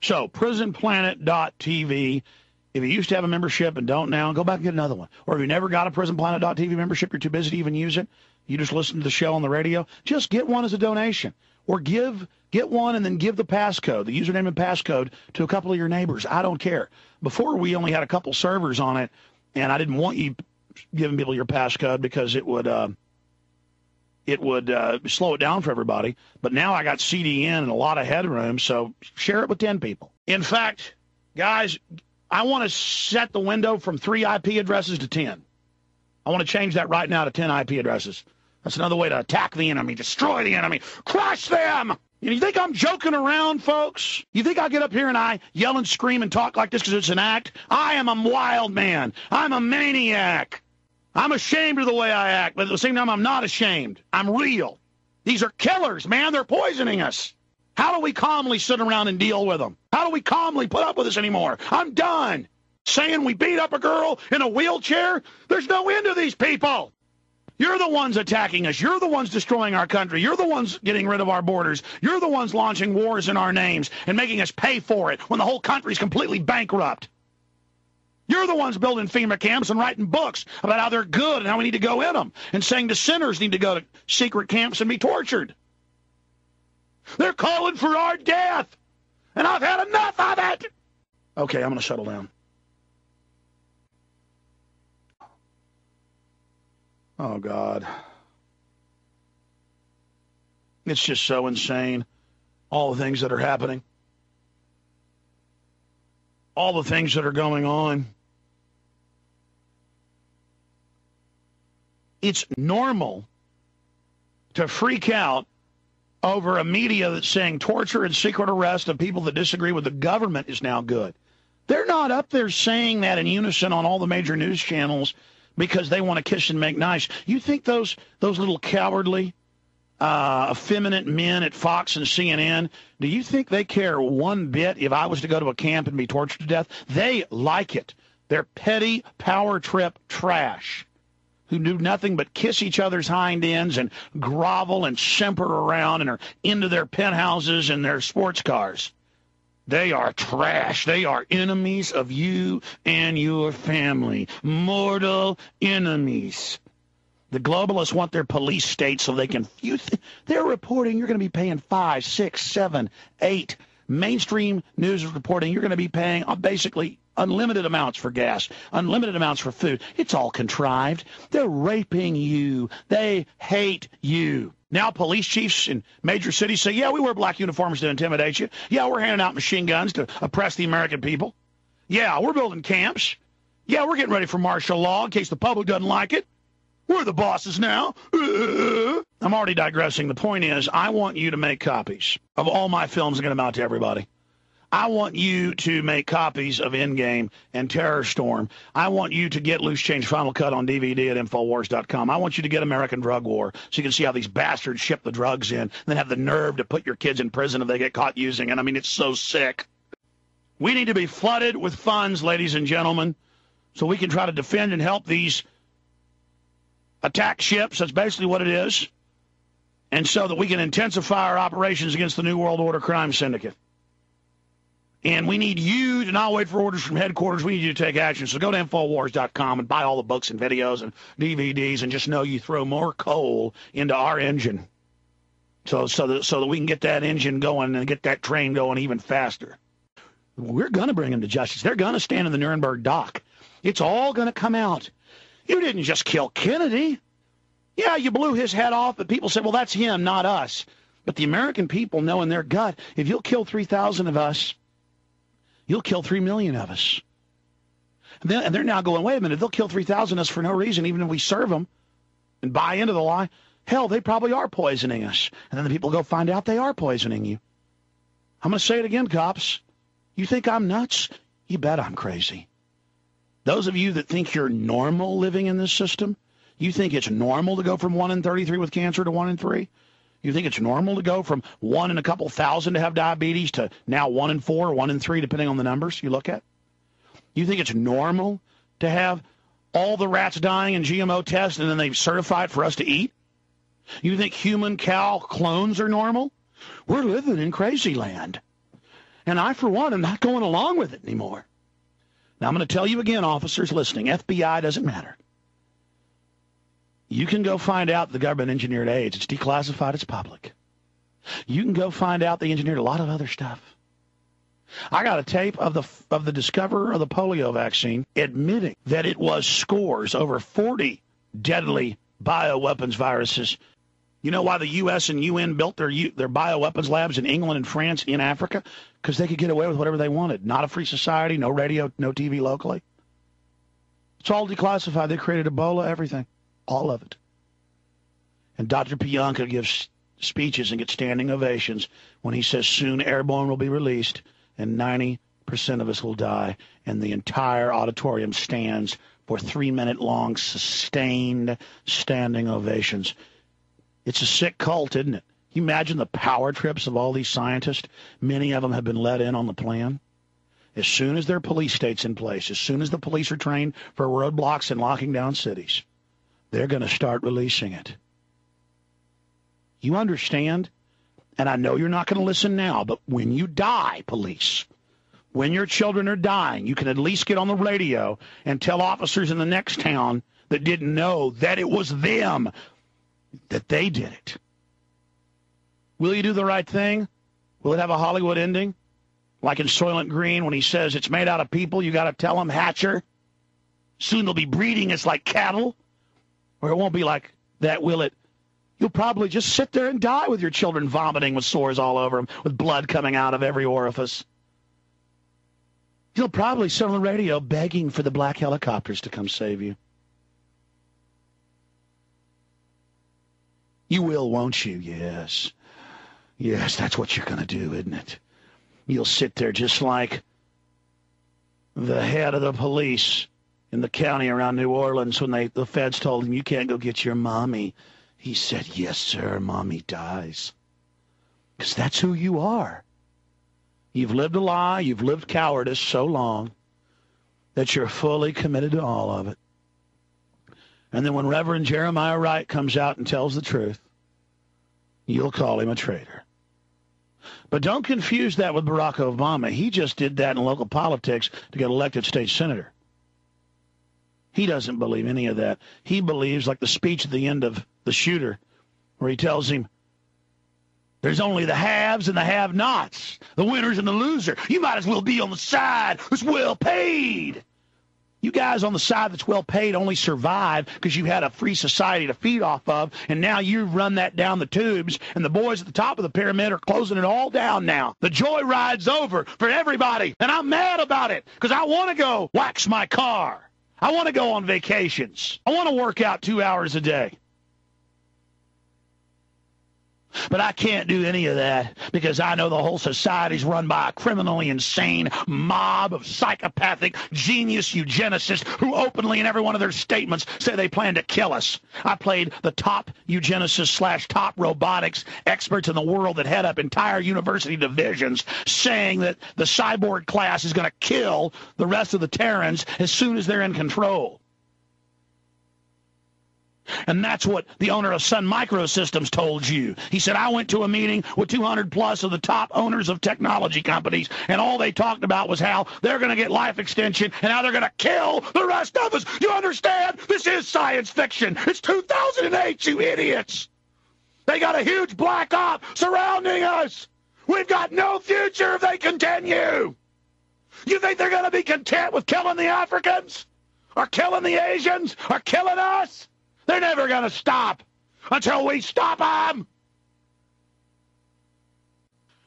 So, prisonplanet.tv. If you used to have a membership and don't now, go back and get another one. Or if you never got a prisonplanet.tv membership, you're too busy to even use it, you just listen to the show on the radio, just get one as a donation. Or get one and then give the passcode, the username and passcode, to a couple of your neighbors. I don't care. Before, we only had a couple servers on it, and I didn't want you giving people your passcode because it would slow it down for everybody. But now I got CDN and a lot of headroom, so share it with 10 people. In fact, guys, I want to set the window from 3 IP addresses to 10. I want to change that right now to 10 IP addresses. That's another way to attack the enemy, destroy the enemy, crush them. You think I'm joking around, folks? You think I get up here and I yell and scream and talk like this because it's an act? I am a wild man. I'm a maniac. I'm ashamed of the way I act, but at the same time, I'm not ashamed. I'm real. These are killers, man. They're poisoning us. How do we calmly sit around and deal with them? How do we calmly put up with this anymore? I'm done. Saying we beat up a girl in a wheelchair? There's no end to these people. You're the ones attacking us. You're the ones destroying our country. You're the ones getting rid of our borders. You're the ones launching wars in our names and making us pay for it when the whole country's completely bankrupt. You're the ones building FEMA camps and writing books about how they're good and how we need to go in them, and saying the sinners need to go to secret camps and be tortured. They're calling for our death, and I've had enough of it. Okay, I'm going to settle down. Oh, God. It's just so insane, all the things that are happening. All the things that are going on. It's normal to freak out over a media that's saying torture and secret arrest of people that disagree with the government is now good. They're not up there saying that in unison on all the major news channels because they want to kiss and make nice. You think those little cowardly, effeminate men at Fox and CNN, do you think they care one bit if I was to go to a camp and be tortured to death? They like it. They're petty power trip trash who do nothing but kiss each other's hind ends and grovel and simper around and are into their penthouses and their sports cars. They are trash. They are enemies of you and your family. Mortal enemies. The globalists want their police state so they can... They're reporting you're going to be paying 5, 6, 7, 8. Mainstream news is reporting you're going to be paying basically unlimited amounts for gas, unlimited amounts for food. It's all contrived. They're raping you. They hate you. Now police chiefs in major cities say, yeah, we wear black uniforms to intimidate you. Yeah, we're handing out machine guns to oppress the American people. Yeah, we're building camps. Yeah, we're getting ready for martial law in case the public doesn't like it. We're the bosses now. I'm already digressing. The point is, I want you to make copies of all my films and get them out to everybody. I want you to make copies of Endgame and Terror Storm. I want you to get Loose Change Final Cut on DVD at Infowars.com. I want you to get American Drug War so you can see how these bastards ship the drugs in and then have the nerve to put your kids in prison if they get caught using it. I mean, it's so sick. We need to be flooded with funds, ladies and gentlemen, so we can try to defend and help these attack ships. That's basically what it is. And so that we can intensify our operations against the New World Order crime syndicate. And we need you to not wait for orders from headquarters. We need you to take action. So go to Infowars.com and buy all the books and videos and DVDs and just know you throw more coal into our engine so that we can get that engine going and get that train going even faster. We're going to bring them to justice. They're going to stand in the Nuremberg dock. It's all going to come out. You didn't just kill Kennedy. Yeah, you blew his head off, but people said, well, that's him, not us. But the American people know in their gut, if you'll kill 3,000 of us, you'll kill 3 million of us. And they're now going, wait a minute, they'll kill 3,000 of us for no reason, even if we serve them and buy into the lie. Hell, they probably are poisoning us. And then the people go find out they are poisoning you. I'm going to say it again, cops. You think I'm nuts? You bet I'm crazy. Those of you that think you're normal living in this system, you think it's normal to go from 1 in 33 with cancer to 1 in 3? You think it's normal to go from 1 in a couple thousand to have diabetes to now 1 in 4 or 1 in 3, depending on the numbers you look at? You think it's normal to have all the rats dying in GMO tests and then they certify it for us to eat? You think human cow clones are normal? We're living in crazy land. And I, for one, am not going along with it anymore. Now, I'm going to tell you again, officers listening, FBI doesn't matter. You can go find out the government engineered AIDS. It's declassified. It's public. You can go find out they engineered a lot of other stuff. I got a tape of the discoverer of the polio vaccine admitting that it was scores, over 40 deadly bioweapons viruses. You know why the U.S. and UN built their bioweapons labs in England and France in Africa? Because they could get away with whatever they wanted. Not a free society, no radio, no TV locally. It's all declassified. They created Ebola, everything. All of it. And Dr. Pianka gives speeches and gets standing ovations when he says soon airborne will be released and 90% of us will die. And the entire auditorium stands for 3-minute-long sustained standing ovations. It's a sick cult, isn't it? You imagine the power trips of all these scientists? Many of them have been let in on the plan. As soon as their police state's in place, as soon as the police are trained for roadblocks and locking down cities, they're going to start releasing it. You understand? And I know you're not going to listen now, but when you die, police, when your children are dying, you can at least get on the radio and tell officers in the next town that didn't know that it was them, that they did it. Will you do the right thing? Will it have a Hollywood ending? Like in Soylent Green when he says it's made out of people, you got to tell them, Hatcher. Soon they'll be breeding us like cattle. Or it won't be like that, will it? You'll probably just sit there and die with your children vomiting with sores all over them, with blood coming out of every orifice. You'll probably sit on the radio begging for the black helicopters to come save you. You will, won't you? Yes. Yes, that's what you're going to do, isn't it? You'll sit there just like the head of the police in the county around New Orleans when the feds told him, you can't go get your mommy. He said, yes, sir, mommy dies. Because that's who you are. You've lived a lie, you've lived cowardice so long that you're fully committed to all of it. And then when Reverend Jeremiah Wright comes out and tells the truth, you'll call him a traitor. But don't confuse that with Barack Obama. He just did that in local politics to get elected state senator. He doesn't believe any of that. He believes, like the speech at the end of The Shooter, where he tells him, there's only the haves and the have-nots, the winners and the loser. You might as well be on the side that's well paid. You guys on the side that's well paid only survive because you had a free society to feed off of, and now you've run that down the tubes, and the boys at the top of the pyramid are closing it all down now. The joyride's over for everybody, and I'm mad about it because I want to go wax my car. I want to go on vacations. I want to work out 2 hours a day. But I can't do any of that because I know the whole society's run by a criminally insane mob of psychopathic genius eugenicists who openly in every one of their statements say they plan to kill us. I played the top eugenicists / top robotics experts in the world that head up entire university divisions saying that the cyborg class is going to kill the rest of the Terrans as soon as they're in control. And that's what the owner of Sun Microsystems told you. He said, I went to a meeting with 200 plus of the top owners of technology companies, and all they talked about was how they're going to get life extension and how they're going to kill the rest of us. You understand? This is science fiction. It's 2008, you idiots. They got a huge black op surrounding us. We've got no future if they continue. You think they're going to be content with killing the Africans? Or killing the Asians? Or killing us? They're never going to stop until we stop them.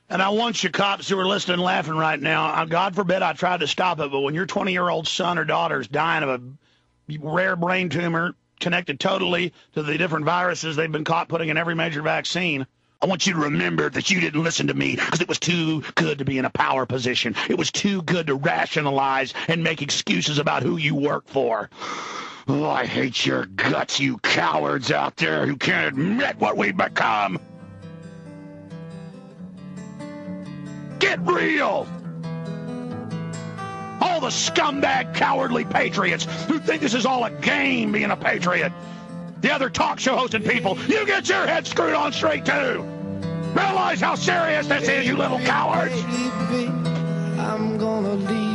And I want you cops who are listening and laughing right now, God forbid I tried to stop it, but when your 20-year-old son or daughter is dying of a rare brain tumor connected totally to the different viruses they've been caught putting in every major vaccine, I want you to remember that you didn't listen to me because it was too good to be in a power position. It was too good to rationalize and make excuses about who you work for. Oh, I hate your guts, you cowards out there who can't admit what we've become. Get real! All the scumbag, cowardly patriots who think this is all a game being a patriot. The other talk show hosting people, you get your head screwed on straight too. Realize how serious this is, you little cowards. believe